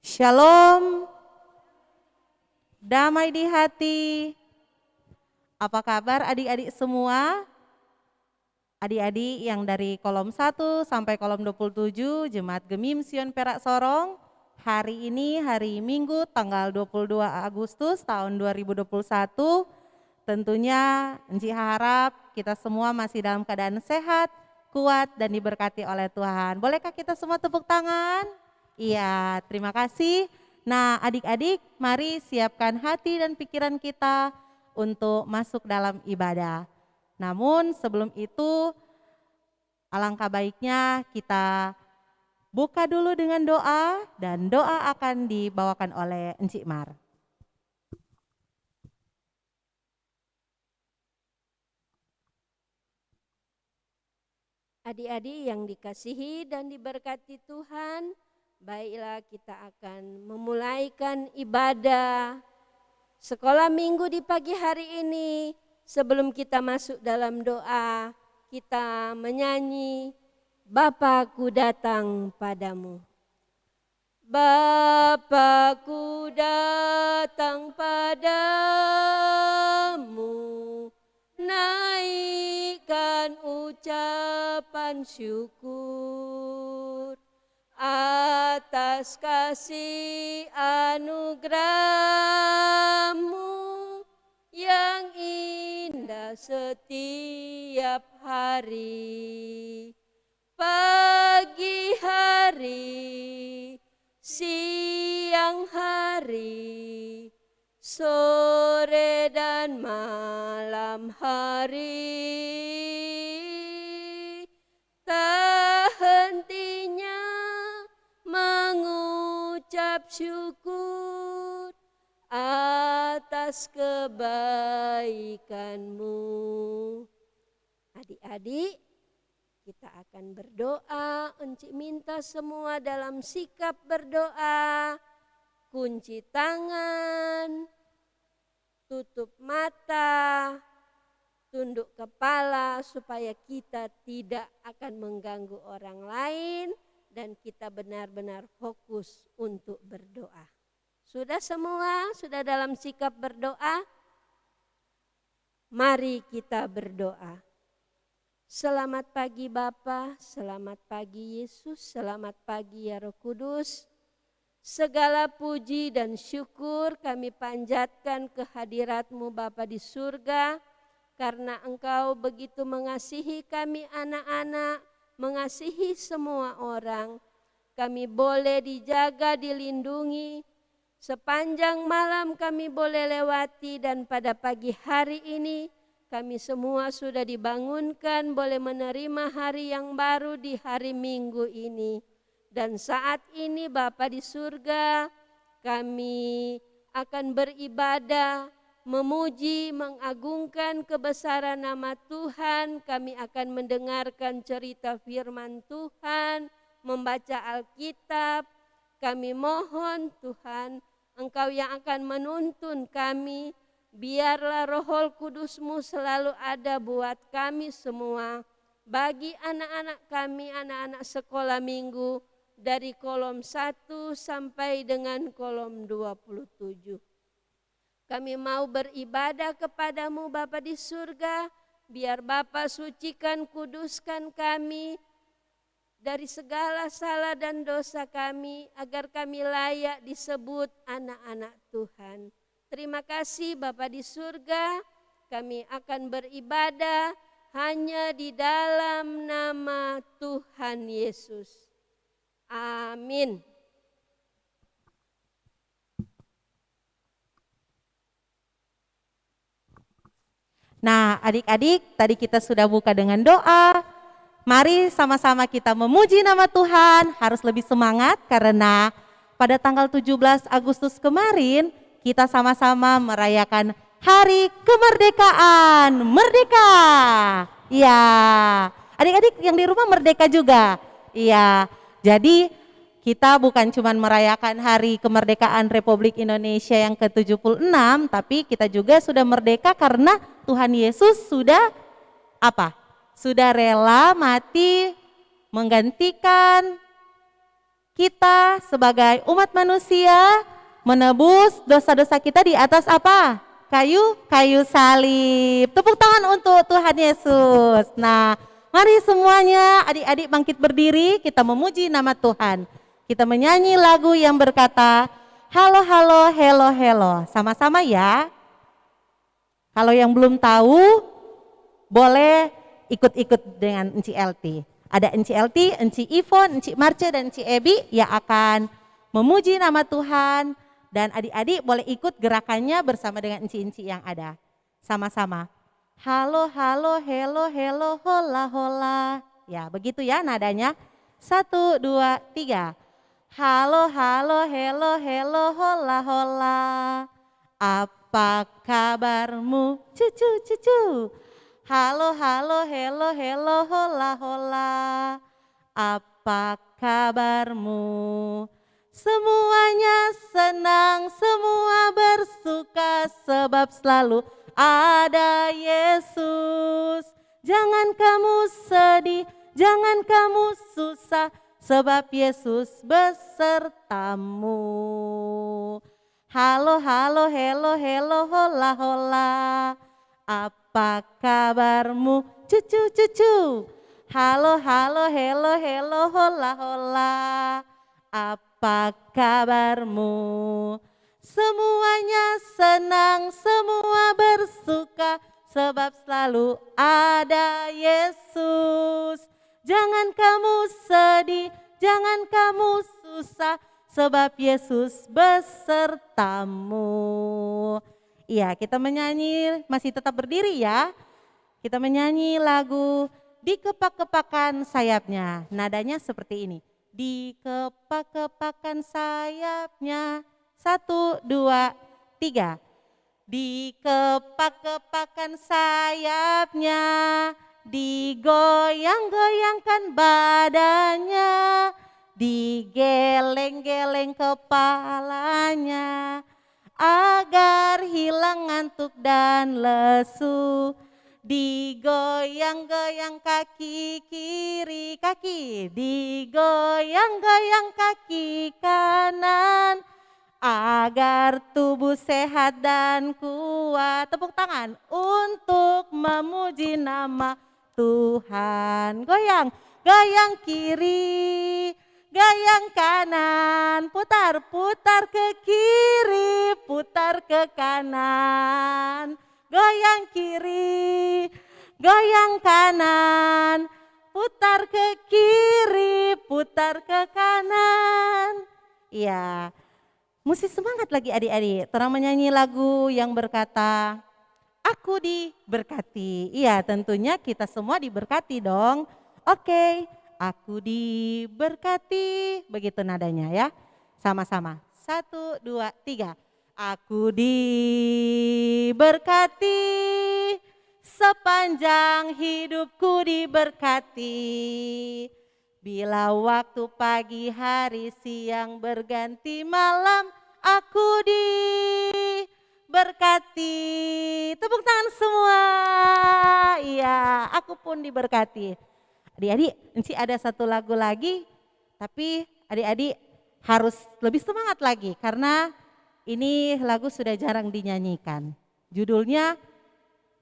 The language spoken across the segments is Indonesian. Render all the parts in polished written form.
Shalom, damai di hati. Apa kabar adik-adik semua? Adik-adik yang dari kolom 1 sampai kolom 27 Jemaat Gemim Sion Perak Sorong. Hari ini hari Minggu tanggal 22 Agustus tahun 2021. Tentunya Enci harap kita semua masih dalam keadaan sehat, kuat dan diberkati oleh Tuhan. Bolehkah kita semua tepuk tangan? Iya, terima kasih. Nah, adik-adik, mari siapkan hati dan pikiran kita untuk masuk dalam ibadah. Namun sebelum itu, alangkah baiknya kita buka dulu dengan doa, dan doa akan dibawakan oleh Encik Mar. Adik-adik yang dikasihi dan diberkati Tuhan, baiklah kita akan memulaikan ibadah sekolah minggu di pagi hari ini. Sebelum kita masuk dalam doa, kita menyanyi Bapakku datang padamu. Bapakku datang padamu, naikkan ucapan syukur atas kasih anugerah-Mu yang indah setiap hari. Pagi hari, siang hari, sore dan malam hari, tak hentinya mengucap syukur atas kebaikan-Mu. Adik-adik, kita akan berdoa. Encik minta semua dalam sikap berdoa, kunci tangan, tutup mata, tunduk kepala supaya kita tidak akan mengganggu orang lain dan kita benar-benar fokus untuk berdoa. Sudah semua? Sudah dalam sikap berdoa? Mari kita berdoa. Selamat pagi Bapa, selamat pagi Yesus, selamat pagi ya Roh Kudus. Segala puji dan syukur kami panjatkan kehadirat-Mu Bapa di surga, karena Engkau begitu mengasihi kami anak-anak, mengasihi semua orang. Kami boleh dijaga, dilindungi, sepanjang malam kami boleh lewati, dan pada pagi hari ini kami semua sudah dibangunkan boleh menerima hari yang baru di hari Minggu ini. Dan saat ini Bapa di surga, kami akan beribadah, memuji, mengagungkan kebesaran nama Tuhan. Kami akan mendengarkan cerita firman Tuhan, membaca Alkitab. Kami mohon Tuhan, Engkau yang akan menuntun kami. Biarlah Roh Kudus-Mu selalu ada buat kami semua. Bagi anak-anak kami, anak-anak sekolah minggu, dari kolom 1 sampai dengan kolom 27. Kami mau beribadah kepadamu Bapa di surga. Biar Bapa sucikan, kuduskan kami dari segala salah dan dosa kami, agar kami layak disebut anak-anak Tuhan. Terima kasih Bapa di surga, kami akan beribadah hanya di dalam nama Tuhan Yesus. Amin. Nah, adik-adik, tadi kita sudah buka dengan doa. Mari sama-sama kita memuji nama Tuhan, harus lebih semangat karena pada tanggal 17 Agustus kemarin kita sama-sama merayakan Hari Kemerdekaan. Merdeka. Iya. Adik-adik yang di rumah merdeka juga. Iya. Jadi kita bukan cuma merayakan Hari Kemerdekaan Republik Indonesia yang ke-76, tapi kita juga sudah merdeka karena Tuhan Yesus sudah apa? Sudah rela mati menggantikan Kita sebagai umat manusia menebus dosa-dosa kita di atas apa? Kayu salib. Tepuk tangan untuk Tuhan Yesus. Nah, mari semuanya adik-adik bangkit berdiri, kita memuji nama Tuhan. Kita menyanyi lagu yang berkata, halo halo hello hello. Sama-sama ya. Kalau yang belum tahu, boleh ikut-ikut dengan Enci Elti. Ada Enci Elti, Enci Ivon, Enci Marce, dan Enci Ebi yang akan memuji nama Tuhan. Dan adik-adik boleh ikut gerakannya bersama dengan Enci-Enci yang ada. Sama-sama. Halo, halo, hello, hello, hola, hola. Ya, begitu ya nadanya. 1, 2, 3. Halo, halo, hello, hello, hola, hola. Apa kabarmu? Cucu, cucu. Halo, halo, hello, hello, hola, hola. Apa kabarmu? Semuanya senang, semua bersuka sebab selalu ada Yesus. Jangan kamu sedih, jangan kamu susah sebab Yesus besertamu. Halo, halo, hello, hello, hola, hola. Apa kabarmu? Cucu, cucu. Halo, halo, hello, hello, hola, hola. Apa kabarmu? Semuanya senang, semua bersuka sebab selalu ada Yesus. Jangan kamu sedih, jangan kamu susah sebab Yesus besertamu. Iya, kita menyanyi, masih tetap berdiri ya. Kita menyanyi lagu Di Kepak-kepakan Sayapnya. Nadanya seperti ini. Di kepak-kepakan sayapnya. 1, 2, 3. Di kepak-kepakan sayapnya, digoyang-goyangkan badannya, digeleng-geleng kepalanya, agar hilang ngantuk dan lesu. Digoyang-goyang kaki kiri, kaki digoyang-goyang kaki kanan, agar tubuh sehat dan kuat. Tepuk tangan untuk memuji nama Tuhan. Goyang, goyang kiri, goyang kanan, putar-putar ke kiri, putar ke kanan. Goyang kiri, goyang kanan, putar ke kiri, putar ke kanan. Iya, mesti semangat lagi adik-adik. Terang menyanyi lagu yang berkata, aku diberkati. Iya, tentunya kita semua diberkati dong. Oke, aku diberkati. Begitu nadanya ya. Sama-sama. 1, 2, 3. Aku diberkati, sepanjang hidupku diberkati. Bila waktu pagi, hari, siang berganti malam, aku diberkati. Tepuk tangan semua. Iya, aku pun diberkati. Adik-adik, Enci ada satu lagu lagi, tapi adik-adik harus lebih semangat lagi karena ini lagu sudah jarang dinyanyikan. Judulnya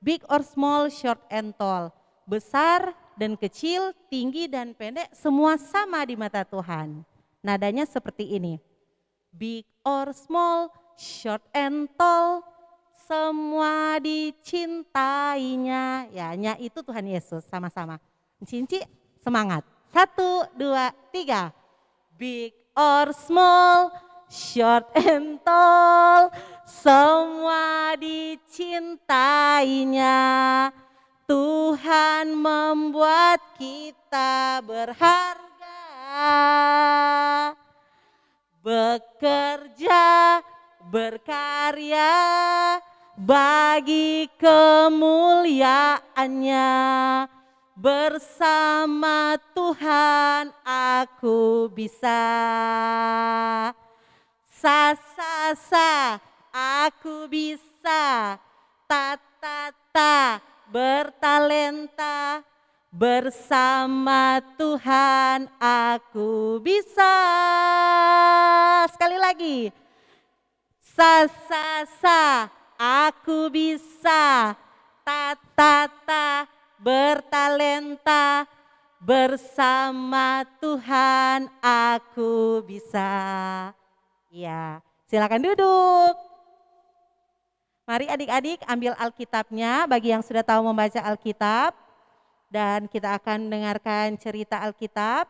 Big or Small, Short and Tall. Besar dan kecil, tinggi dan pendek, semua sama di mata Tuhan. Nadanya seperti ini. Big or small, short and tall, semua dicintainya. Ya, nya itu Tuhan Yesus, sama-sama. Cinci, semangat. 1, 2, 3. Big or small, short and tall, semua dicintainya. Tuhan membuat kita berharga, bekerja, berkarya bagi kemuliaannya. Bersama Tuhan aku bisa. Sa, aku bisa. Ta, bertalenta, Bersama Tuhan aku bisa. Sekali lagi. Sa sa sa, aku bisa. Ta ta ta, bertalenta. Bersama Tuhan aku bisa. Ya, silakan duduk. Mari adik-adik ambil Alkitabnya bagi yang sudah tahu membaca Alkitab. Dan kita akan mendengarkan cerita Alkitab.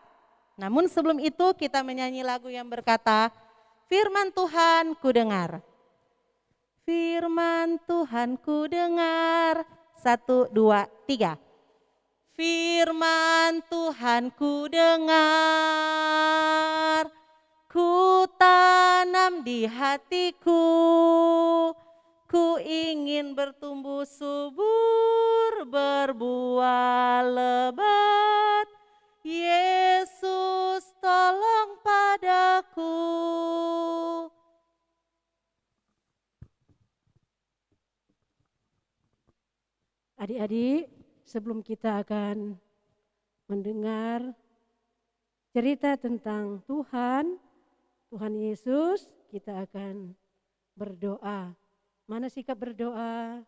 Namun sebelum itu kita menyanyi lagu yang berkata, Firman Tuhan ku dengar. Firman Tuhan ku dengar. 1, 2, 3. Firman Tuhan ku dengar. Ku tanam di hatiku. Ku ingin bertumbuh subur, berbuah lebat. Yesus tolong padaku. Adik-adik, sebelum kita akan mendengar cerita tentang Tuhan Yesus, kita akan berdoa. Mana sikap berdoa?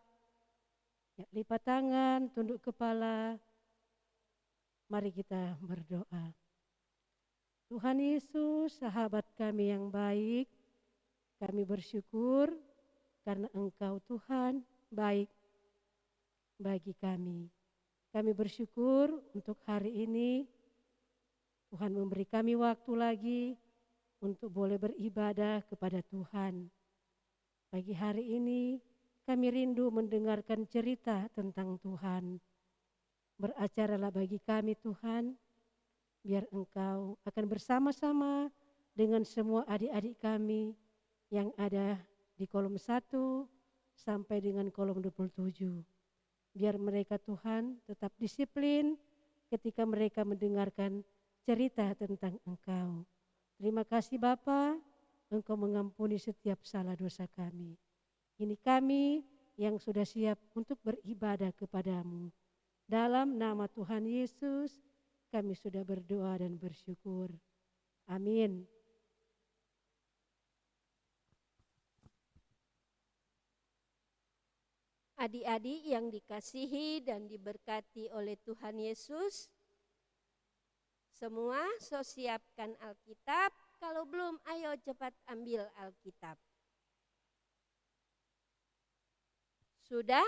Ya, lipat tangan, tunduk kepala. Mari kita berdoa. Tuhan Yesus, sahabat kami yang baik, kami bersyukur karena Engkau Tuhan baik bagi kami. Kami bersyukur untuk hari ini Tuhan memberi kami waktu lagi untuk boleh beribadah kepada Tuhan. Pagi hari ini kami rindu mendengarkan cerita tentang Tuhan. Beracaralah bagi kami Tuhan, biar Engkau akan bersama-sama dengan semua adik-adik kami yang ada di kolom 1 sampai dengan kolom 27. Biar mereka Tuhan tetap disiplin ketika mereka mendengarkan cerita tentang Engkau. Terima kasih Bapa, Engkau mengampuni setiap salah dosa kami. Ini kami yang sudah siap untuk beribadah kepadamu. Dalam nama Tuhan Yesus kami sudah berdoa dan bersyukur. Amin. Adik-adik yang dikasihi dan diberkati oleh Tuhan Yesus, semua so siapkan Alkitab. Kalau belum, ayo cepat ambil Alkitab. Sudah?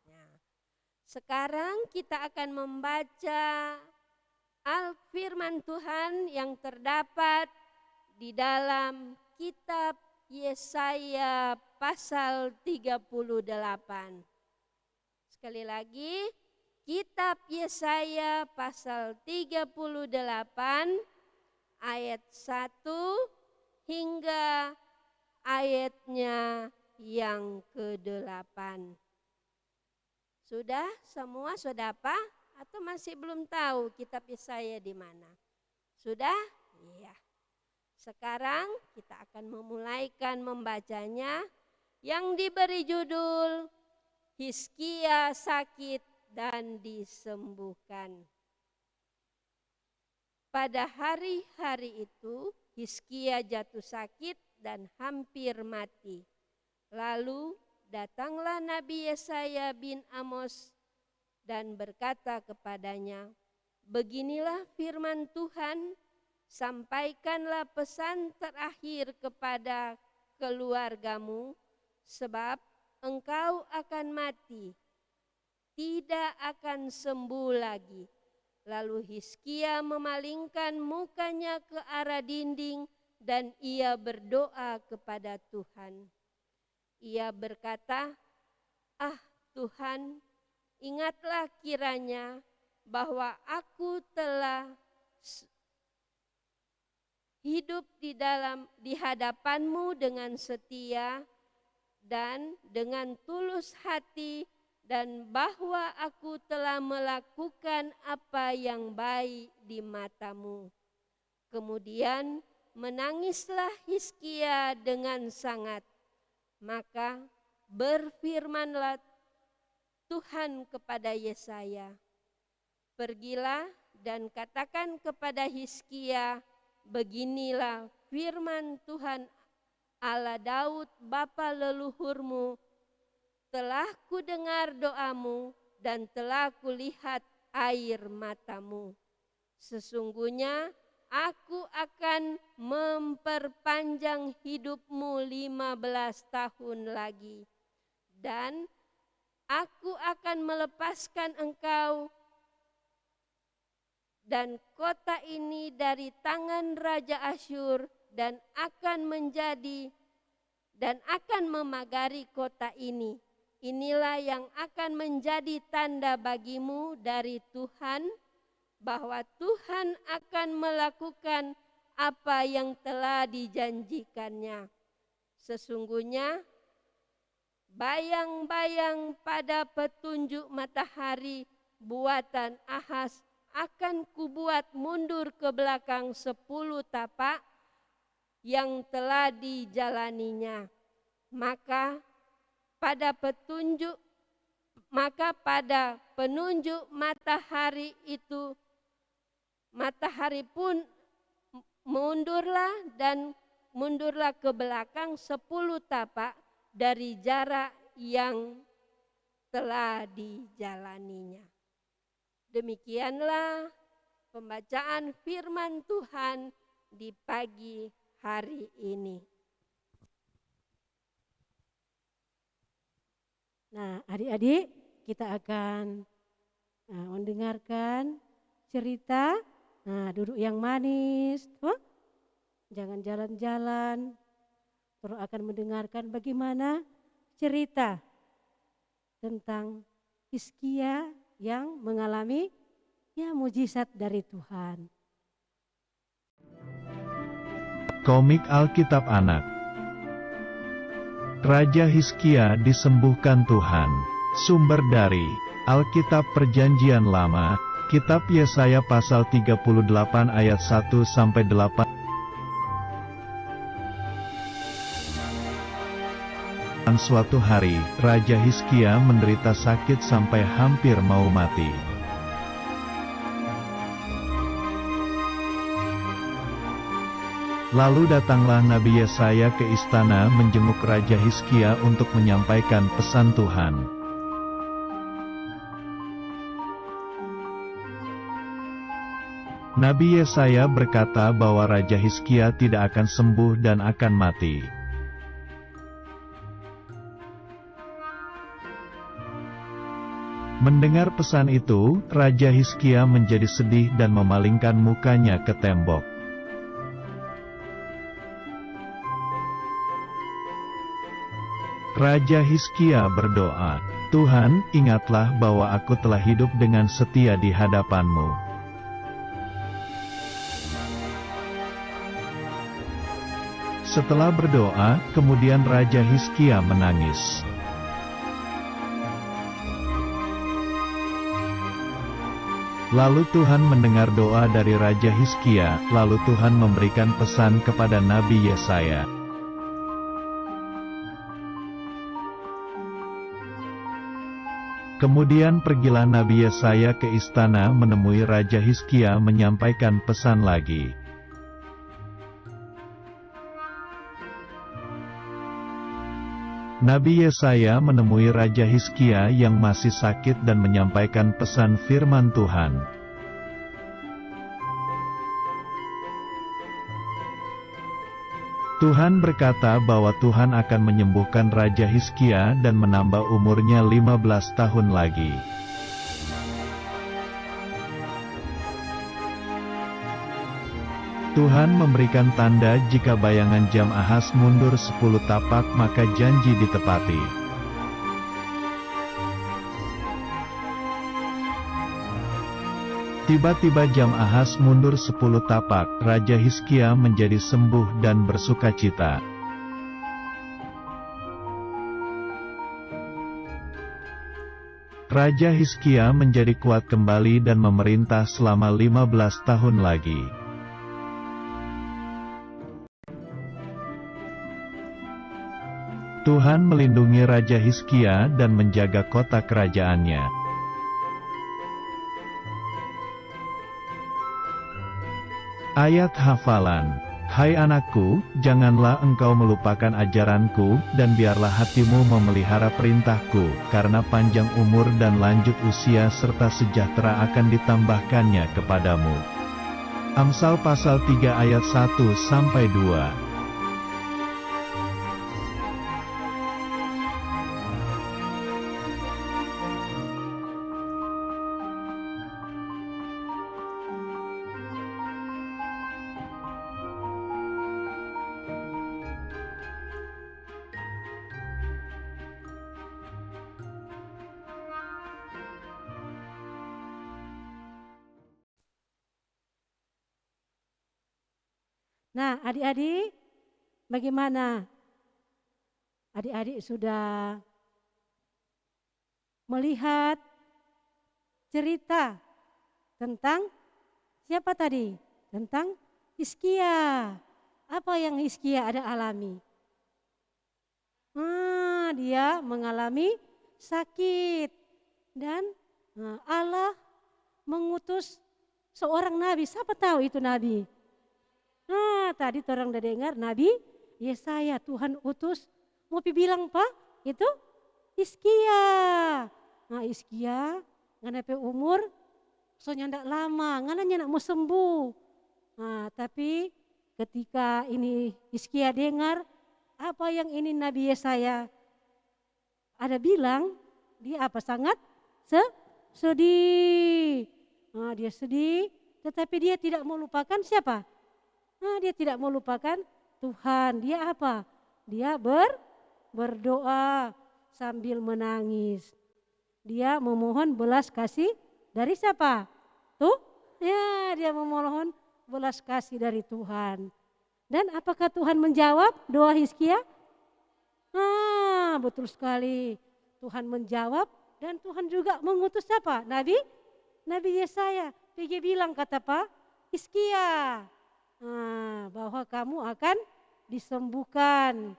Nah, sekarang kita akan membaca Firman Tuhan yang terdapat di dalam kitab Yesaya pasal 38. Sekali lagi, kitab Yesaya pasal 38 ayat 1 hingga ayatnya yang ke-8. Sudah semua sudah apa? Atau masih belum tahu kitab Yesaya di mana? Sudah? Iya. Sekarang kita akan memulaikan membacanya yang diberi judul Hizkia sakit dan disembuhkan. Pada hari-hari itu Hizkia jatuh sakit dan hampir mati. Lalu datanglah Nabi Yesaya bin Amos dan berkata kepadanya, "Beginilah firman Tuhan, sampaikanlah pesan terakhir kepada keluargamu, sebab engkau akan mati, tidak akan sembuh lagi." Lalu Hizkia memalingkan mukanya ke arah dinding dan ia berdoa kepada Tuhan. Ia berkata, "Ah Tuhan, ingatlah kiranya bahwa aku telah hidup di hadapan-Mu dengan setia dan dengan tulus hati, dan bahwa aku telah melakukan apa yang baik di mata-Mu." Kemudian menangislah Hizkia dengan sangat. Maka berfirmanlah Tuhan kepada Yesaya, Pergilah dan katakan kepada Hizkia, beginilah firman Tuhan Allah Daud bapa leluhurmu, telah kudengar doamu dan telah kulihat air matamu. Sesungguhnya aku akan memperpanjang hidupmu 15 tahun lagi, dan aku akan melepaskan engkau dan kota ini dari tangan Raja Asyur, dan akan memagari kota ini. Inilah yang akan menjadi tanda bagimu dari Tuhan, bahwa Tuhan akan melakukan apa yang telah dijanjikannya. Sesungguhnya bayang-bayang pada petunjuk matahari buatan Ahaz akan kubuat mundur ke belakang 10 tapak yang telah dijalaninya. Maka pada penunjuk matahari itu, matahari pun mundurlah ke belakang 10 tapak dari jarak yang telah dijalaninya. Demikianlah pembacaan firman Tuhan di pagi hari ini. Nah, adik-adik, kita akan mendengarkan cerita. Nah, duduk yang manis, jangan jalan-jalan. Terus akan mendengarkan bagaimana cerita tentang Hizkia yang mengalami mujizat dari Tuhan. Komik Alkitab Anak. Raja Hizkia disembuhkan Tuhan. Sumber dari Alkitab Perjanjian Lama, Kitab Yesaya pasal 38 ayat 1-8. Suatu hari, Raja Hizkia menderita sakit sampai hampir mau mati. Lalu datanglah Nabi Yesaya ke istana menjenguk Raja Hizkia untuk menyampaikan pesan Tuhan. Nabi Yesaya berkata bahwa Raja Hizkia tidak akan sembuh dan akan mati. Mendengar pesan itu, Raja Hizkia menjadi sedih dan memalingkan mukanya ke tembok. Raja Hizkia berdoa, "Tuhan, ingatlah bahwa aku telah hidup dengan setia di hadapan-Mu." Setelah berdoa, kemudian Raja Hizkia menangis. Lalu Tuhan mendengar doa dari Raja Hizkia, lalu Tuhan memberikan pesan kepada Nabi Yesaya. Kemudian pergilah Nabi Yesaya ke istana menemui Raja Hizkia menyampaikan pesan lagi. Nabi Yesaya menemui Raja Hizkia yang masih sakit dan menyampaikan pesan firman Tuhan. Tuhan berkata bahwa Tuhan akan menyembuhkan Raja Hizkia dan menambah umurnya 15 tahun lagi. Tuhan memberikan tanda jika bayangan jam Ahaz mundur 10 tapak maka janji ditepati. Tiba-tiba jam Ahaz mundur 10 tapak, Raja Hizkia menjadi sembuh dan bersukacita. Raja Hizkia menjadi kuat kembali dan memerintah selama 15 tahun lagi. Tuhan melindungi Raja Hizkia dan menjaga kota kerajaannya. Ayat hafalan. Hai anakku, janganlah engkau melupakan ajaranku, dan biarlah hatimu memelihara perintahku, karena panjang umur dan lanjut usia serta sejahtera akan ditambahkannya kepadamu. Amsal pasal 3 ayat 1-2. Nah, adik-adik, bagaimana? Adik-adik sudah melihat cerita tentang siapa tadi? Tentang Hizkia. Apa yang Hizkia ada alami? Dia mengalami sakit dan Allah mengutus seorang nabi. Siapa tahu itu nabi? Tadi orang udah dengar Nabi Yesaya, Tuhan utus. Mau bilang Pak, itu Hizkia. Nah Hizkia, ngana umur, soalnya ndak lama, ngananya nak mau sembuh. Nah tapi ketika ini Hizkia dengar, apa yang ini Nabi Yesaya ada bilang, dia apa sangat sedih. Nah dia sedih, tetapi dia tidak mau lupakan siapa? Dia tidak mau lupakan Tuhan. Dia apa? Dia berdoa sambil menangis. Dia memohon belas kasih dari siapa? Tuh, ya dia memohon belas kasih dari Tuhan. Dan apakah Tuhan menjawab doa Hizkia? Betul sekali. Tuhan menjawab dan Tuhan juga mengutus siapa? Nabi Yesaya. Pergi bilang kata Pak Hizkia. Bahwa kamu akan disembuhkan.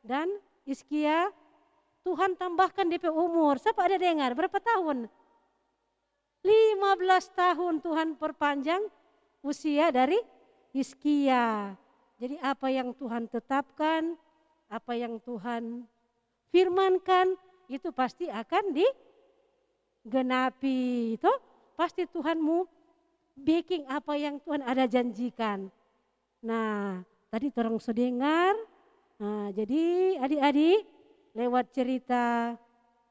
Dan Hizkia Tuhan tambahkan DP umur. Siapa ada dengar berapa tahun? 15 tahun Tuhan perpanjang usia dari Hizkia. Jadi apa yang Tuhan tetapkan, apa yang Tuhan firmankan, itu pasti akan digenapi. Itu pasti Tuhanmu baking apa yang Tuhan ada janjikan. Nah, tadi orang sudah dengar. Nah, jadi adik-adik lewat cerita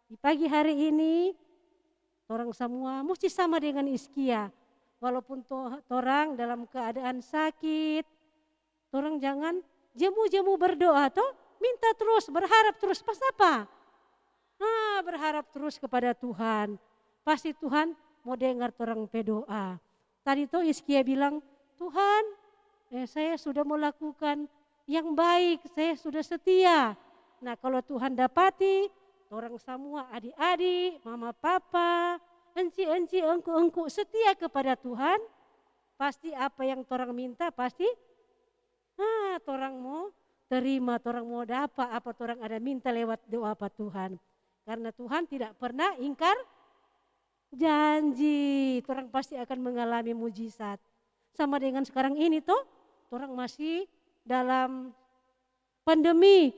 di pagi hari ini, orang semua mesti sama dengan Hizkia. Walaupun orang dalam keadaan sakit, orang jangan jemu-jemu berdoa, toh minta terus, berharap terus. Pas apa? Berharap terus kepada Tuhan. Pasti Tuhan mau dengar orang berdoa. Tadi tuh Hizkia bilang, Tuhan, saya sudah melakukan yang baik, saya sudah setia. Nah kalau Tuhan dapati, orang semua adik-adik, mama papa, enci-enci, engku-engku setia kepada Tuhan, pasti apa yang orang minta pasti, orang mau terima, orang mau dapat apa orang ada minta lewat doa apa Tuhan. Karena Tuhan tidak pernah ingkar janji, orang pasti akan mengalami mujizat. Sama dengan sekarang ini toh, orang masih dalam pandemi.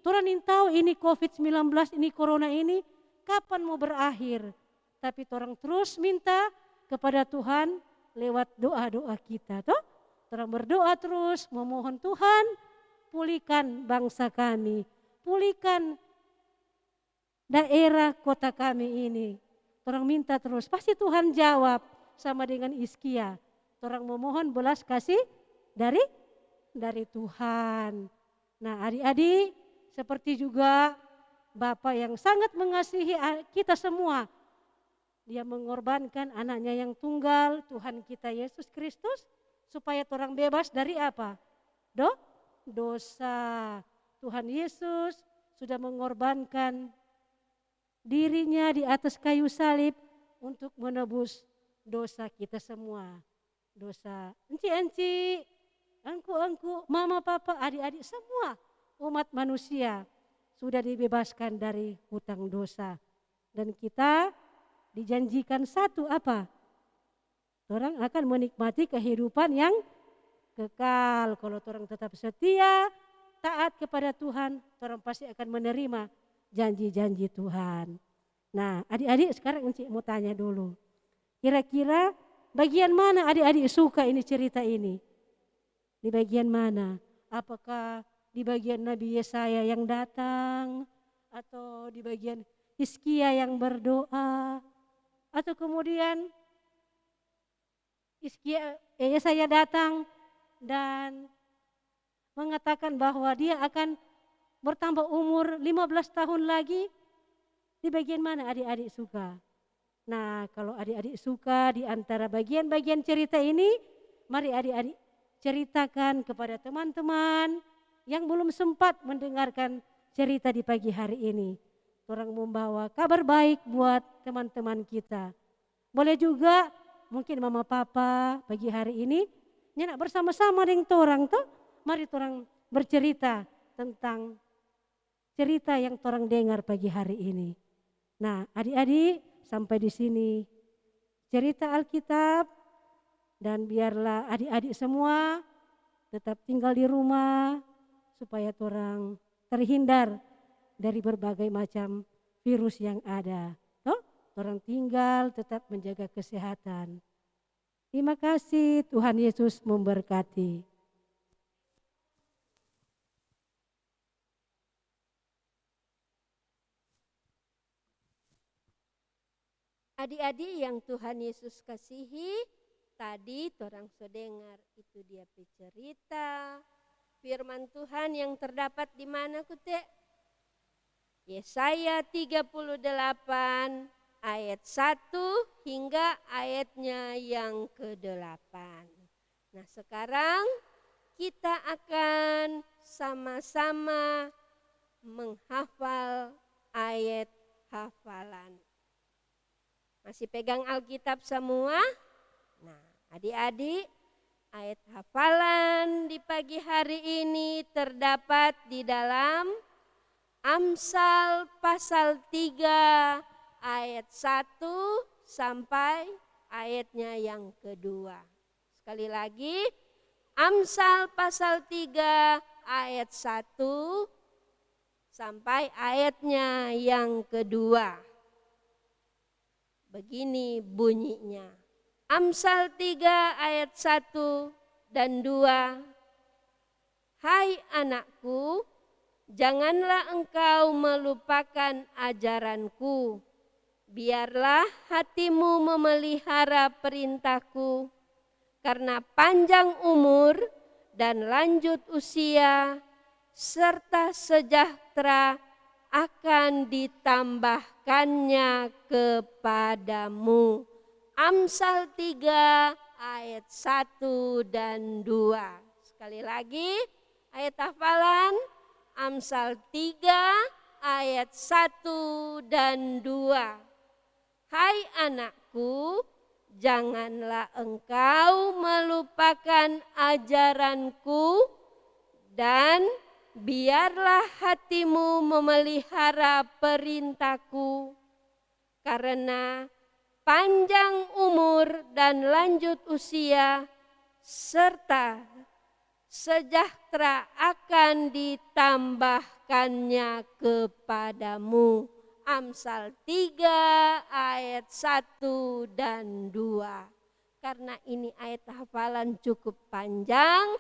Orang ingin tahu ini COVID-19, ini corona ini kapan mau berakhir. Tapi orang terus minta kepada Tuhan lewat doa-doa kita. Toh, orang berdoa terus memohon Tuhan pulihkan bangsa kami, pulihkan daerah kota kami ini. Orang minta terus, pasti Tuhan jawab sama dengan Hizkia. Orang memohon belas kasih dari Tuhan. Nah adik-adik seperti juga Bapa yang sangat mengasihi kita semua. Dia mengorbankan anaknya yang tunggal, Tuhan kita Yesus Kristus, supaya orang bebas dari apa? Dosa. Tuhan Yesus sudah mengorbankan dirinya di atas kayu salib untuk menebus dosa kita semua. Dosa enci-enci, engku-engku, mama, papa, adik-adik semua umat manusia sudah dibebaskan dari hutang dosa. Dan kita dijanjikan satu apa? Orang akan menikmati kehidupan yang kekal. Kalau orang tetap setia, taat kepada Tuhan, orang pasti akan menerima janji-janji Tuhan. Nah, adik-adik sekarang Encik mau tanya dulu. Kira-kira bagian mana adik-adik suka ini cerita ini? Di bagian mana? Apakah di bagian Nabi Yesaya yang datang? Atau di bagian Hizkia yang berdoa? Atau kemudian Yesaya datang dan mengatakan bahwa dia akan bertambah umur 15 tahun lagi? Di bagian mana adik-adik suka? Nah, kalau adik-adik suka di antara bagian-bagian cerita ini, mari adik-adik ceritakan kepada teman-teman yang belum sempat mendengarkan cerita di pagi hari ini. Orang membawa kabar baik buat teman-teman kita. Boleh juga mungkin mama papa pagi hari ini nyenak bersama-sama dengan torang tuh. Mari torang bercerita tentang cerita yang torang dengar pagi hari ini. Nah, adik-adik sampai di sini cerita Alkitab, dan biarlah adik-adik semua tetap tinggal di rumah supaya torang terhindar dari berbagai macam virus yang ada. Toh, torang tinggal tetap menjaga kesehatan. Terima kasih, Tuhan Yesus memberkati. Adik-adik yang Tuhan Yesus kasihi, tadi torang so dengar itu dia cerita firman Tuhan yang terdapat di mana kute? Yesaya 38 ayat 1 hingga ayatnya yang ke-8. Nah, sekarang kita akan sama-sama menghafal ayat hafalan. Masih pegang Alkitab semua? Nah, adik-adik, ayat hafalan di pagi hari ini terdapat di dalam Amsal pasal 3 ayat 1 sampai ayatnya yang kedua. Sekali lagi, Amsal pasal 3 ayat 1 sampai ayatnya yang kedua. Begini bunyinya. Amsal 3 ayat 1 dan 2. Hai anakku, janganlah engkau melupakan ajaranku. Biarlah hatimu memelihara perintahku. Karena panjang umur dan lanjut usia serta sejahtera akan ditambahkannya kepadamu. Amsal 3 ayat 1 dan 2. Sekali lagi ayat hafalan Amsal 3 ayat 1 dan 2. Hai anakku, janganlah engkau melupakan ajaranku dan biarlah hatimu memelihara perintahku, karena panjang umur dan lanjut usia serta sejahtera akan ditambahkannya kepadamu. Amsal 3 ayat 1 dan 2. Karena ini ayat hafalan cukup panjang,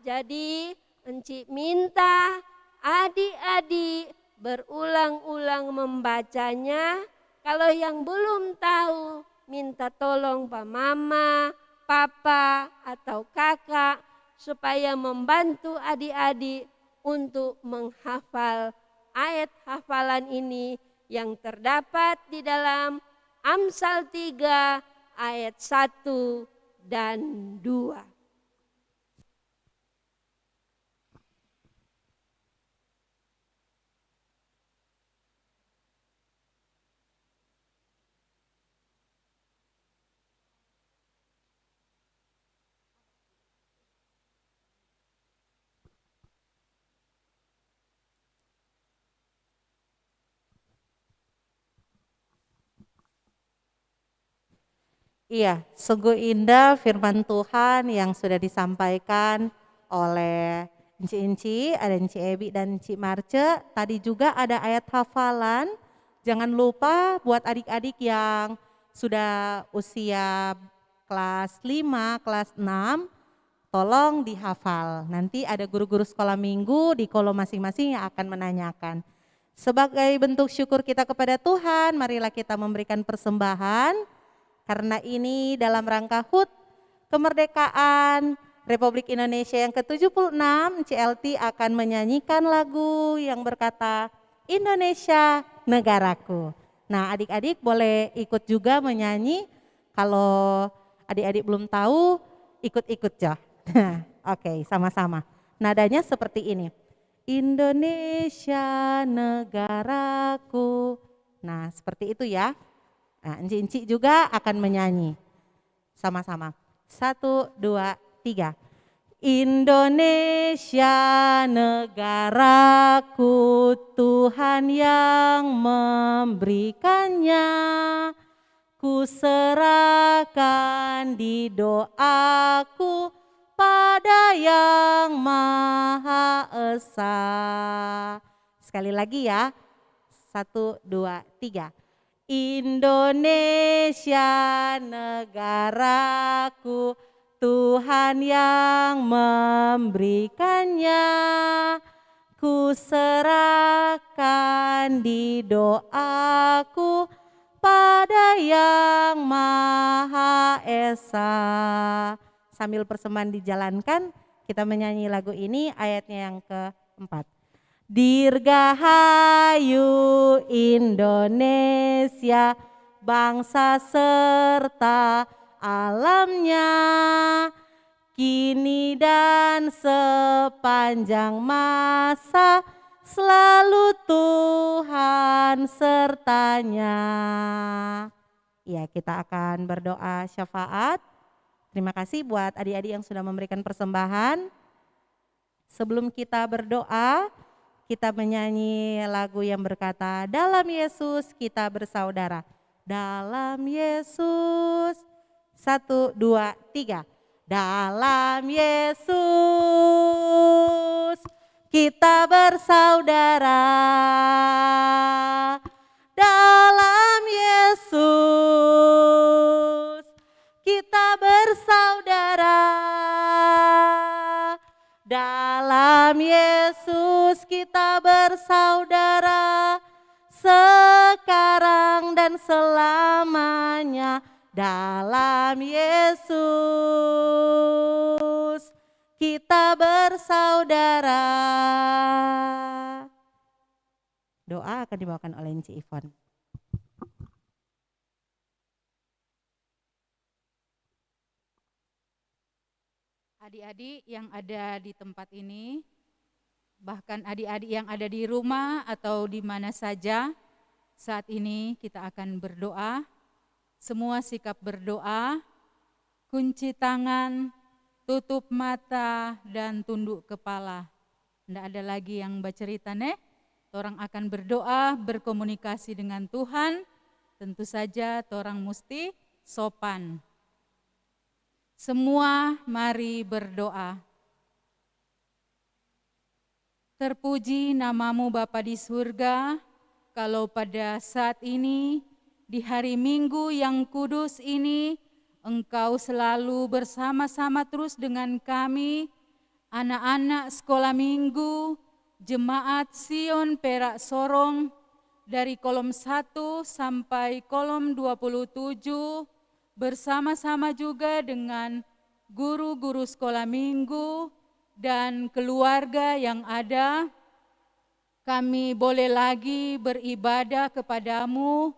jadi Encik minta adik-adik berulang-ulang membacanya. Kalau yang belum tahu, minta tolong Pak Mama, Papa, atau Kakak supaya membantu adik-adik untuk menghafal ayat hafalan ini yang terdapat di dalam Amsal 3 ayat 1 dan 2. Iya, sungguh indah firman Tuhan yang sudah disampaikan oleh Enci, ada Enci Ebi dan Enci Marce. Tadi juga ada ayat hafalan. Jangan lupa buat adik-adik yang sudah usia kelas 5, kelas 6, tolong dihafal. Nanti ada guru-guru sekolah minggu di kolom masing-masing yang akan menanyakan. Sebagai bentuk syukur kita kepada Tuhan, marilah kita memberikan persembahan. Karena ini dalam rangka HUT kemerdekaan Republik Indonesia yang ke-76, CLT akan menyanyikan lagu yang berkata Indonesia Negaraku. Nah, adik-adik boleh ikut juga menyanyi. Kalau adik-adik belum tahu, ikut-ikut ya. Oke, sama-sama. Nadanya seperti ini. Indonesia negaraku. Nah, seperti itu ya. Nah, Enci juga akan menyanyi sama-sama. 1, 2, 3. Indonesia negaraku, Tuhan yang memberikannya. Ku serahkan di doaku pada Yang Maha Esa. Sekali lagi ya. 1, 2, 3. Indonesia negaraku, Tuhan yang memberikannya. Ku serahkan di doaku pada Yang Maha Esa. Sambil persembahan dijalankan, kita menyanyi lagu ini ayatnya yang keempat. Dirgahayu Indonesia, bangsa serta alamnya, kini dan sepanjang masa, selalu Tuhan sertanya. Ya, kita akan berdoa syafaat. Terima kasih buat adik-adik yang sudah memberikan persembahan. Sebelum kita berdoa, kita menyanyi lagu yang berkata, dalam Yesus kita bersaudara. Dalam Yesus. 1, 2, 3. Dalam Yesus kita bersaudara. Dalam Yesus kita bersaudara. Dalam Yesus kita bersaudara, sekarang dan selamanya. Dalam Yesus kita bersaudara. Doa akan dibawakan oleh Enci Ivon. Adik-adik yang ada di tempat ini, bahkan adik-adik yang ada di rumah atau di mana saja, saat ini kita akan berdoa. Semua sikap berdoa, kunci tangan, tutup mata, dan tunduk kepala. Tidak ada lagi yang bercerita nih. Orang akan berdoa, berkomunikasi dengan Tuhan. Tentu saja orang mesti sopan. Semua mari berdoa. Terpuji namamu Bapa di surga, kalau pada saat ini, di hari Minggu yang kudus ini, Engkau selalu bersama-sama terus dengan kami, anak-anak sekolah minggu, Jemaat Sion Perak Sorong, dari kolom 1 sampai kolom 27, bersama-sama juga dengan guru-guru sekolah minggu dan keluarga yang ada, kami boleh lagi beribadah kepadamu,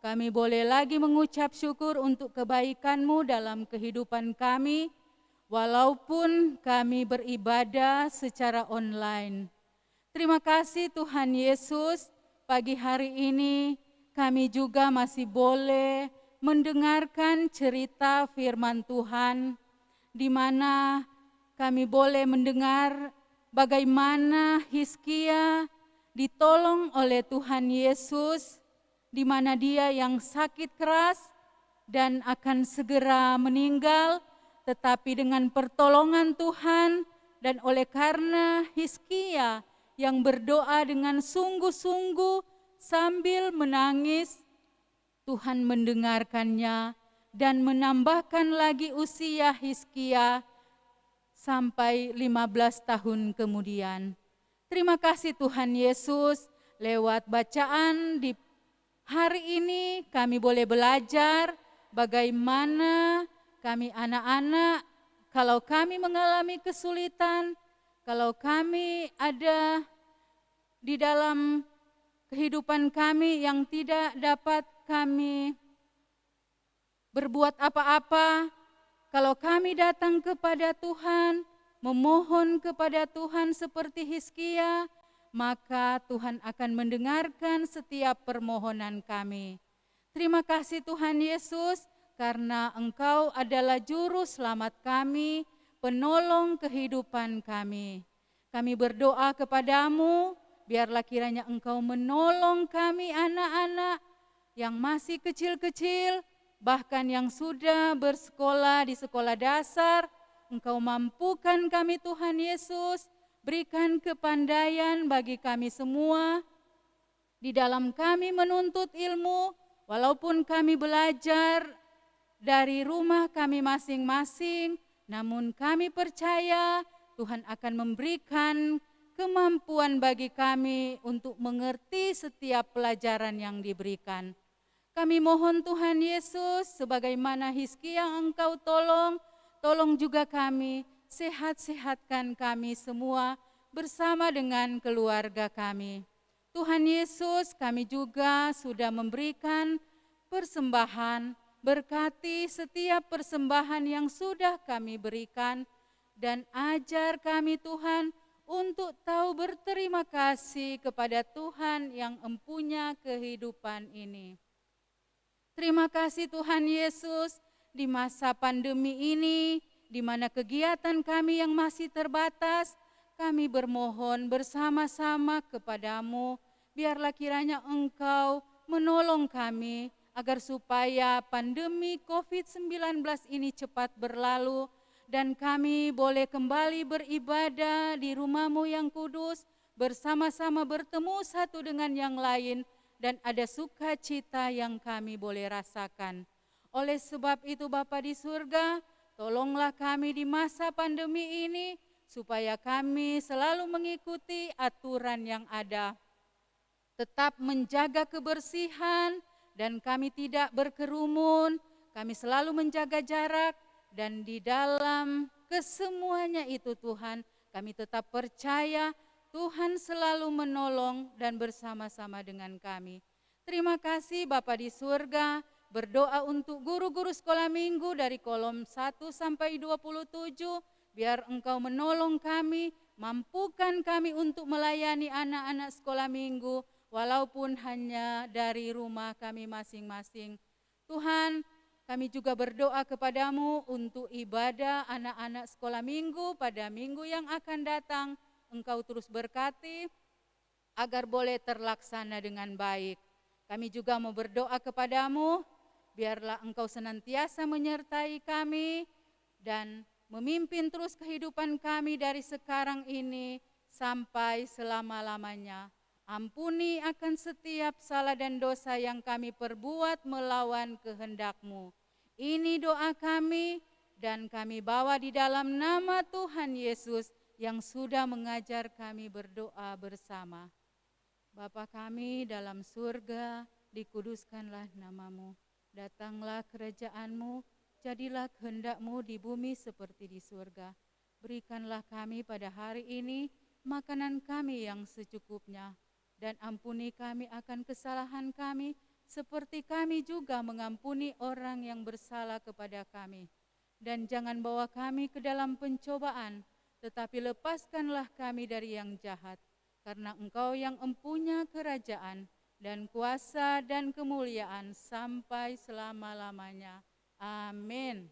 kami boleh lagi mengucap syukur untuk kebaikan-Mu dalam kehidupan kami, walaupun kami beribadah secara online. Terima kasih Tuhan Yesus, pagi hari ini kami juga masih boleh mendengarkan cerita firman Tuhan, di mana kami boleh mendengar bagaimana Hizkia ditolong oleh Tuhan Yesus, di mana dia yang sakit keras, dan akan segera meninggal, tetapi dengan pertolongan Tuhan dan oleh karena Hizkia yang berdoa dengan sungguh-sungguh sambil menangis, Tuhan mendengarkannya dan menambahkan lagi usia Hizkia sampai 15 tahun kemudian. Terima kasih Tuhan Yesus, lewat bacaan di hari ini kami boleh belajar bagaimana kami anak-anak, kalau kami mengalami kesulitan, kalau kami ada di dalam kehidupan kami yang tidak dapat kami berbuat apa-apa, kalau kami datang kepada Tuhan, memohon kepada Tuhan seperti Hizkia, maka Tuhan akan mendengarkan setiap permohonan kami. Terima kasih Tuhan Yesus, karena Engkau adalah juru selamat kami, penolong kehidupan kami. Kami berdoa kepadamu, biarlah kiranya Engkau menolong kami anak-anak yang masih kecil-kecil, bahkan yang sudah bersekolah di sekolah dasar. Engkau mampukan kami Tuhan Yesus, berikan kepandaian bagi kami semua di dalam kami menuntut ilmu, walaupun kami belajar dari rumah kami masing-masing, namun kami percaya Tuhan akan memberikan kemampuan bagi kami untuk mengerti setiap pelajaran yang diberikan. Kami mohon Tuhan Yesus, sebagaimana Hizkia yang Engkau tolong juga kami, sehat-sehatkan kami semua bersama dengan keluarga kami. Tuhan Yesus, kami juga sudah memberikan persembahan, berkati setiap persembahan yang sudah kami berikan, dan ajar kami Tuhan untuk tahu berterima kasih kepada Tuhan yang empunya kehidupan ini. Terima kasih Tuhan Yesus, di masa pandemi ini, di mana kegiatan kami yang masih terbatas, kami bermohon bersama-sama kepadamu, biarlah kiranya Engkau menolong kami, agar supaya pandemi COVID-19 ini cepat berlalu, dan kami boleh kembali beribadah di rumah-Mu yang kudus, bersama-sama bertemu satu dengan yang lain, dan ada sukacita yang kami boleh rasakan. Oleh sebab itu Bapa di surga, tolonglah kami di masa pandemi ini, supaya kami selalu mengikuti aturan yang ada. Tetap menjaga kebersihan, dan kami tidak berkerumun, kami selalu menjaga jarak, dan di dalam kesemuanya itu Tuhan, kami tetap percaya Tuhan selalu menolong dan bersama-sama dengan kami. Terima kasih Bapa di surga, berdoa untuk guru-guru sekolah minggu dari kolom 1 sampai 27, biar Engkau menolong kami, mampukan kami untuk melayani anak-anak sekolah minggu, walaupun hanya dari rumah kami masing-masing. Tuhan, kami juga berdoa kepadamu untuk ibadah anak-anak sekolah minggu pada minggu yang akan datang. Engkau terus berkati agar boleh terlaksana dengan baik. Kami juga mau berdoa kepadamu, biarlah Engkau senantiasa menyertai kami dan memimpin terus kehidupan kami dari sekarang ini sampai selama-lamanya. Ampuni akan setiap salah dan dosa yang kami perbuat melawan kehendak-Mu. Ini doa kami dan kami bawa di dalam nama Tuhan Yesus yang sudah mengajar kami berdoa bersama. Bapa kami dalam surga, dikuduskanlah nama-Mu. Datanglah kerajaan-Mu, jadilah kehendak-Mu di bumi seperti di surga. Berikanlah kami pada hari ini makanan kami yang secukupnya, dan ampuni kami akan kesalahan kami, seperti kami juga mengampuni orang yang bersalah kepada kami. Dan jangan bawa kami ke dalam pencobaan, tetapi lepaskanlah kami dari yang jahat, karena Engkau yang empunya kerajaan dan kuasa dan kemuliaan sampai selama-lamanya. Amin.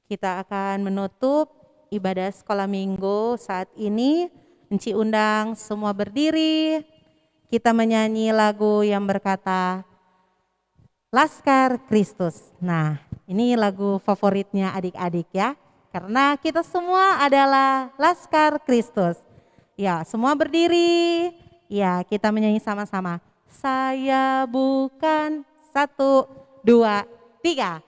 Kita akan menutup ibadah sekolah minggu saat ini. Enci undang semua berdiri. Kita menyanyi lagu yang berkata Laskar Kristus. Nah, ini lagu favoritnya adik-adik ya. Karena kita semua adalah Laskar Kristus. Ya, semua berdiri. Ya, kita menyanyi sama-sama. Saya bukan 1, 2, 3.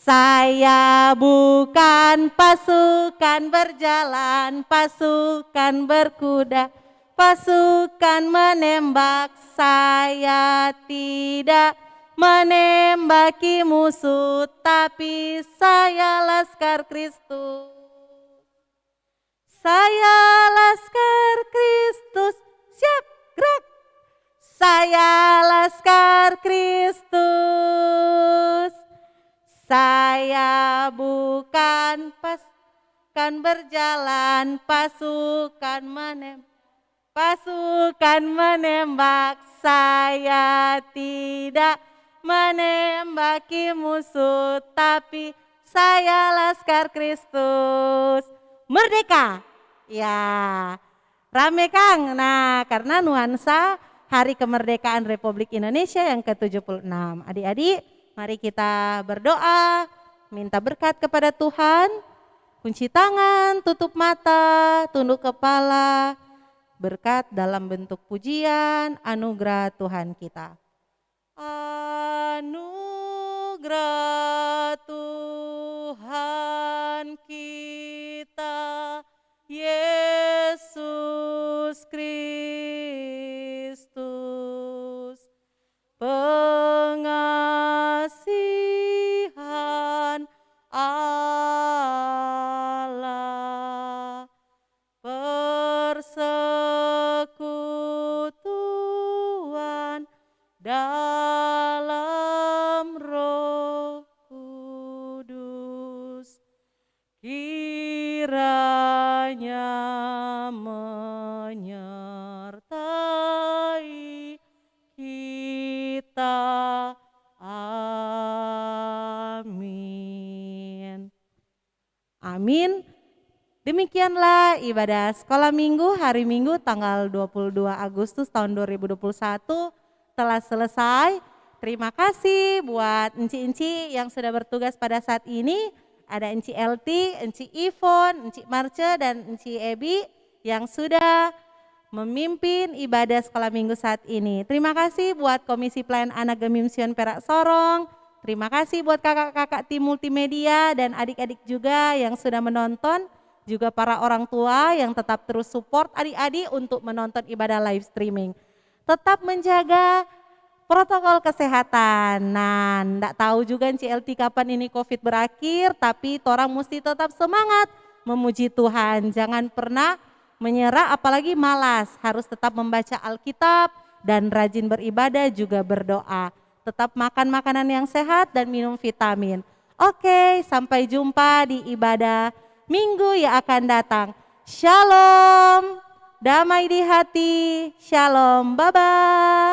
Saya bukan pasukan berjalan, pasukan berkuda, pasukan menembak. Saya tidak menembaki musuh, tapi saya Laskar Kristus. Saya Laskar Kristus, siap, gerak. Saya Laskar Kristus. Saya bukan pasukan berjalan, pasukan menembak. Saya tidak menembaki musuh, tapi saya Laskar Kristus. Merdeka. Ya, rame Kang. Nah, karena nuansa Hari Kemerdekaan Republik Indonesia yang ke-76. Adik-adik, mari kita berdoa, minta berkat kepada Tuhan. Kunci tangan, tutup mata, tunduk kepala. Berkat dalam bentuk pujian, anugerah Tuhan kita. Anugerah Tuhan kita, Yesus Kristus, pengasihan Allah, persekutuan dalam Roh Kudus, kiranya menyertai kita. Amin. Amin. Demikianlah ibadah sekolah minggu hari Minggu tanggal 22 Agustus tahun 2021 telah selesai. Terima kasih buat enci-enci yang sudah bertugas pada saat ini. Ada Enci Elti, Enci Ivon, Enci Marce, dan Enci Ebi yang sudah memimpin ibadah sekolah minggu saat ini. Terima kasih buat Komisi Pelayanan Anak Gemim Sion Perak Sorong. Terima kasih buat kakak-kakak tim multimedia dan adik-adik juga yang sudah menonton. Juga para orang tua yang tetap terus support adik-adik untuk menonton ibadah live streaming. Tetap menjaga protokol kesehatan. Nah, enggak tahu juga CLT kapan ini COVID berakhir, tapi orang mesti tetap semangat memuji Tuhan. Jangan pernah menyerah apalagi malas, harus tetap membaca Alkitab dan rajin beribadah juga berdoa. Tetap makan makanan yang sehat dan minum vitamin. Oke, sampai jumpa di ibadah minggu yang akan datang. Shalom, damai di hati, shalom, bye-bye.